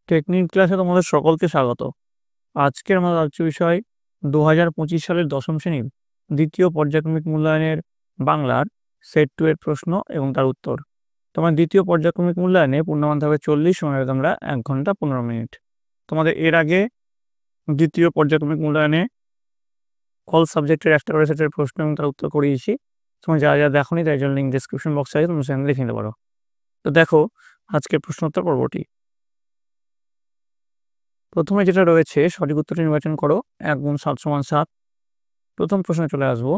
Technique ক্লাসে তোমাদের সকলকে স্বাগত। আজকের আমাদের আলোচ্য বিষয় 2025 সালের দশম শ্রেণীর দ্বিতীয় পর্যায়ক্রমিক মূল্যায়নের বাংলার সেট 2 এর প্রশ্ন এবং তার উত্তর। তোমার দ্বিতীয় পর্যায়ক্রমিক মূল্যায়নে পূর্ণমান থাকবে 40, সময় হবে তোমরা 1 ঘন্টা 15 মিনিট। তোমাদের এর আগে দ্বিতীয় পর্যায়ক্রমিক মূল্যায়নে অল সাবজেক্টের একটা করে সেটের প্রশ্ন এবং তার উত্তর করিয়েছি। তোমরা যা যা দেখোনি তাই জন্য লিঙ্ক ডিসক্রিপশন বক্সে আছে, তোমরা সেখানে দেখে নিতে পারো। তো দেখো আজকের প্রশ্নোত্তর পর্বটি। প্রথমে যেটা রয়েছে সঠিক উত্তরটি নির্বাচন করো। 1 × 7 = 7। প্রথম প্রশ্নে চলে আসবো।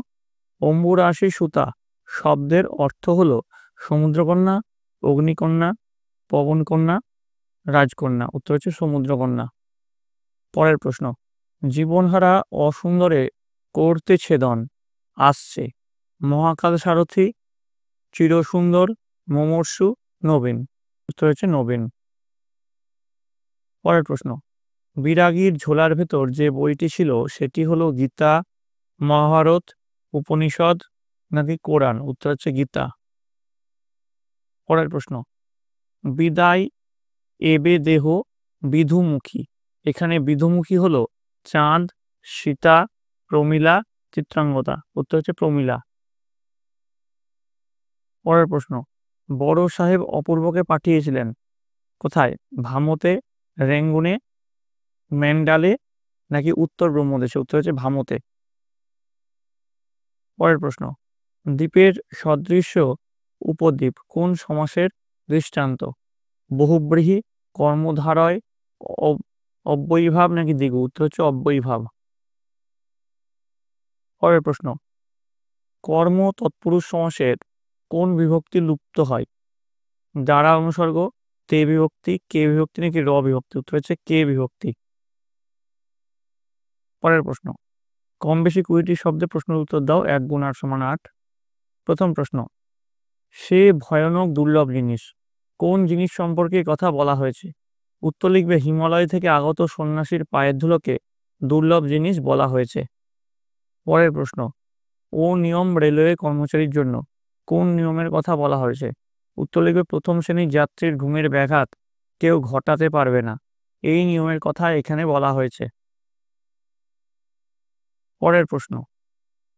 অম্বুরাশি সুতা শব্দের অর্থ হলো সমুদ্রকন্যা, অগ্নিকন্যা, পবনকন্যা, রাজকন্যা। উত্তর হচ্ছে সমুদ্রকন্যা। পরের প্রশ্ন। জীবনহারা অসুন্দরে করতে ছেদন আসছে মহাকাল সারথি, চিরসুন্দর, মুমূর্ষু, নবীন। উত্তর হচ্ছে নবীন। পরের প্রশ্ন। বিরাগীর ঝোলার ভেতর যে বইটি ছিল সেটি হলো গীতা, মহাভারত, উপনিষদ নাকি কোরআন। উত্তর হচ্ছে গীতা। পরের প্রশ্ন। বিদায় এবে দেহ বিধুমুখী, এখানে বিধুমুখী হলো চাঁদ, সীতা, প্রমীলা, চিত্রাঙ্গদা। উত্তর হচ্ছে প্রমীলা। পরের প্রশ্ন। বড় সাহেব অপূর্বকে পাঠিয়েছিলেন কোথায়? ভামতে, রেঙ্গুনে, ম্যান্ডালে নাকি উত্তর ব্রহ্মদেশে। উত্তর হচ্ছে ভামতে। পরের প্রশ্ন। দ্বীপের সদৃশ্য উপদ্বীপ কোন সমাসের দৃষ্টান্ত? বহুব্রীহি, কর্মধারয়, অব্যয়ীভাব নাকি দ্বিগু। উত্তর হচ্ছে অব্যয়ীভাব। পরের প্রশ্ন। কর্ম তৎপুরুষ সমাসের কোন বিভক্তি লুপ্ত হয়? দ্বারা অনুসর্গ, তে বিভক্তি, কে বিভক্তি নাকি র বিভক্তি। উত্তর হচ্ছে কে বিভক্তি। পরের প্রশ্ন। কম বেশি 20টি শব্দে প্রশ্নের উত্তর দাও। 1 × 8 = 8। প্রথম প্রশ্ন। সে ভয়ানক দুর্লভ জিনিস কোন জিনিস সম্পর্কে কথা বলা হয়েছে? উত্তর লিখবে হিমালয় থেকে আগত সন্ন্যাসীর পায়ের ধুলোকে দুর্লভ জিনিস বলা হয়েছে। পরের প্রশ্ন। ও নিয়ম রেলওয়ে কর্মচারীর জন্য কোন নিয়মের কথা বলা হয়েছে? উত্তর লিখবে প্রথম শ্রেণীর যাত্রীর ঘুমের ব্যাঘাত কেউ ঘটাতে পারবে না, এই নিয়মের কথা এখানে বলা হয়েছে। পরের প্রশ্ন।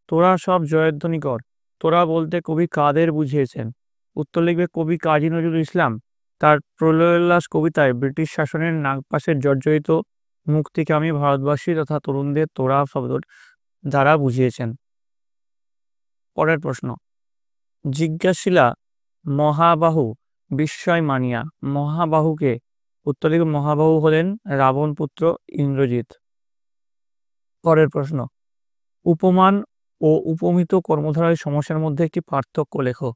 তোরা সব জয়ধ্বনি কর, তোরা বলতে কবি কাদের বুঝিয়েছেন? উত্তর লিখবে কবি কাজী নজরুল ইসলাম তার প্রলয়োল্লাস কবিতায় ব্রিটিশ শাসনের নাগপাশের জর্জরিত মুক্তিকামী ভারতবাসী তথা তরুণদের তোরা শব্দ দ্বারা বুঝিয়েছেন। পরের প্রশ্ন। জিজ্ঞাসিলা মহাবাহু বিস্ময় মানিয়া, মহাবাহুকে? উত্তর লিখবে মহাবাহু হলেন রাবণ পুত্র ইন্দ্রজিৎ। পরের প্রশ্ন। উপমান ও উপমিত কর্মধারয় সমাসের মধ্যে একটি পার্থক্য লেখো।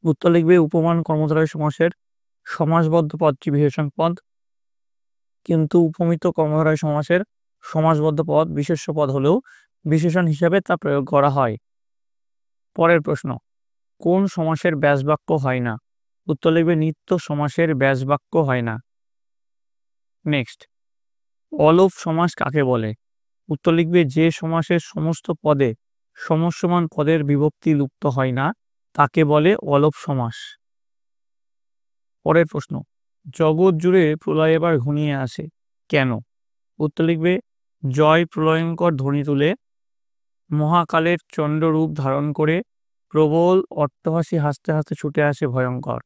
উত্তর লিখবে উপমান কর্মধারয় সমাসের সমাসবদ্ধ পদটি বিশেষণ পদ, কিন্তু উপমিত কর্মধারয় সমাসের সমাসবদ্ধ পদ বিশেষ্য পদ হলেও বিশেষণ হিসাবে তা প্রয়োগ করা হয়। পরের প্রশ্ন। কোন সমাসের ব্যাসবাক্য হয় না? উত্তর লিখবে নিত্য সমাসের ব্যাসবাক্য হয় না। নেক্সট। অলোপ সমাস কাকে বলে? উত্তর লিখবে যে সমাসের সমস্ত পদে সমস্যমান পদের বিভক্তি লুপ্ত হয় না তাকে বলে অলোপ সমাস। পরের প্রশ্ন। জগৎ জুড়ে প্রলয় এবার ঘনিয়ে আসে কেন? উত্তর লিখবে জয় প্রলয়ঙ্কর ধ্বনি তুলে মহাকালের চণ্ডরূপ ধারণ করে প্রবল অট্টহাসি হাসতে হাসতে ছুটে আসে ভয়ঙ্কর,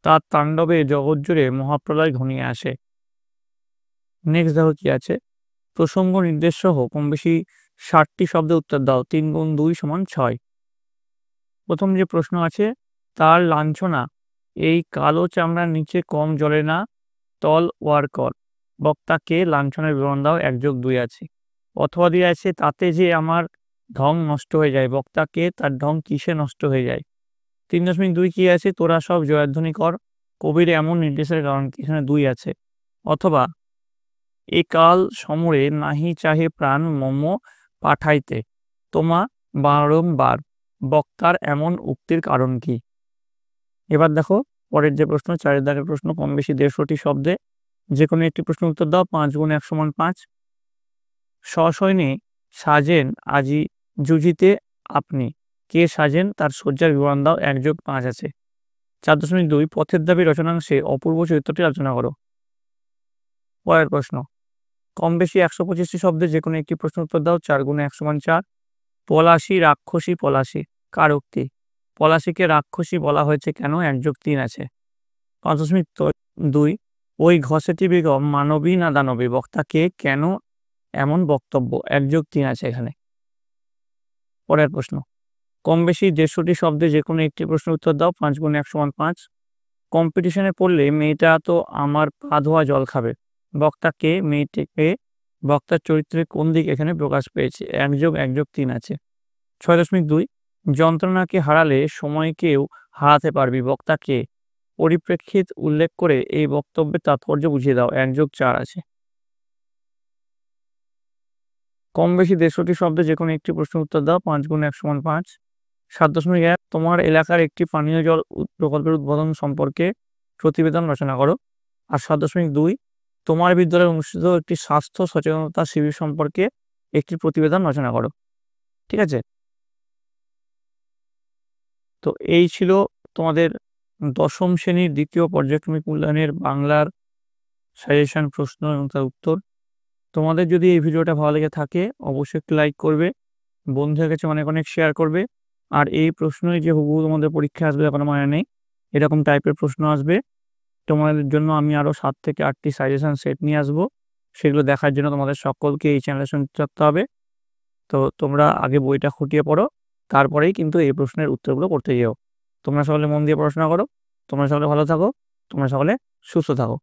তার তাণ্ডবে জগৎ জুড়ে মহাপ্রলয় ঘনিয়ে আসে। নেক্সট দেখো কি আছে। প্রসঙ্গ নির্দেশ সহ কম বেশি 60টি শব্দে উত্তর দাও। 3 × 2 = 6। প্রথম যে প্রশ্ন আছে, তার লাঞ্ছনা এই কালো চামড়ার নিচে কম জ্বলে না, তল ওয়ার কর। বক্তাকে লাঞ্ছনের বিবরণ দাও। 1+2 আছে। অথবা দিয়ে আছে তাতে যে আমার ঢং নষ্ট হয়ে যায়, বক্তাকে তার ঢং কিসে নষ্ট হয়ে যায়। 3.2 কি আছে? তোরা সব জয়ধ্বনি কর, কবির এমন নির্দেশের কারণ কি? এখানে 2 আছে। অথবা এ কাল সমরে নাহি চাহে প্রাণ মম পাঠাইতে তোমা বারংবার, বক্তার এমন উক্তির কারণ কি? এবার দেখো পরের যে প্রশ্ন, 4 দাগের প্রশ্ন, কম বেশি 150টি শব্দে যে কোনো একটি প্রশ্ন উত্তর দাও। 5 × 1 = 5। সসৈন্যে সাজেন আজি যুজিতে আপনি, কে সাজেন তার শয্যার বিবরণ দাও। 1+5 আছে। 4.2 পথের দাবি রচনাংশে অপূর্ব চরিত্রটি আলোচনা করো। পরের প্রশ্ন, কম বেশি ১২৫টি শব্দে যে কোনো একটি প্রশ্ন উত্তর দাও। ৪ × ১ = ৪। পলাশী, রাক্ষসী, পলাশী কার উক্তি? পলাশীকে রাক্ষসী বলা হয়েছে কেন? ১+৩ আছে। ৫.২ ওই ঘসেটি বেগম মানবী না দানবী? বক্তা কে? কেন এমন বক্তব্য? ১+৩ আছে এখানে। পরের প্রশ্ন, কম বেশি ১৫টি শব্দে যে কোনো একটি প্রশ্ন উত্তর দাও। ৫ × ১ = ৫। কম্পিটিশনে পড়লে মেয়েটা তো আমার পা ধোয়া জল খাবে। বক্তা কে? মেয়েটিকে বক্তার চরিত্রের কোন দিক এখানে প্রকাশ পেয়েছে? ১+১+৩ আছে। ৬.২ যন্ত্রণাকে হারালে সময়কেও হারাতে পারবি। বক্তা কে? পরিপ্রেক্ষিত উল্লেখ করে এই বক্তব্যের তাৎপর্য বুঝিয়ে দাও। ১+৪ আছে। কম বেশি ১৫টি শব্দে যে কোনো একটি প্রশ্ন উত্তর দাও। ৫ × ১ = ৫। ৭.১ তোমার এলাকার একটি পানীয় জল প্রকল্পের উদ্বোধন সম্পর্কে প্রতিবেদন রচনা করো। আর ৭.২ তোমার বিদ্যালয়ে অনুষ্ঠিত একটি স্বাস্থ্য সচেতনতা শিবির সম্পর্কে একটি প্রতিবেদন রচনা করো। ঠিক আছে, তো এই ছিল তোমাদের দশম শ্রেণীর দ্বিতীয় পর্যায়ক্রমিক মূল্যায়নের বাংলার সাজেশন প্রশ্ন এবং তার উত্তর। তোমাদের যদি এই ভিডিওটা ভালো লেগে থাকে অবশ্যই একটু লাইক করবে, বন্ধুদের কাছে অনেক অনেক শেয়ার করবে। আর এই প্রশ্নই যে হুবহু তোমাদের পরীক্ষা আসবে কোনো মানে নেই, এরকম টাইপের প্রশ্ন আসবে। তোমাদের জন্য আমি আরও 7 থেকে 8টি সাজেশন সেট নিয়ে আসবো। সেগুলো দেখার জন্য তোমাদের সকলকে এই চ্যানেলের সঙ্গে থাকতে হবে। তো তোমরা আগে বইটা খুঁটিয়ে পড়ো, তারপরেই কিন্তু এই প্রশ্নের উত্তরগুলো করতে যেও। তোমরা সকলে মন দিয়ে পড়াশোনা করো। তোমরা সকলে ভালো থাকো। তোমরা সকলে সুস্থ থাকো।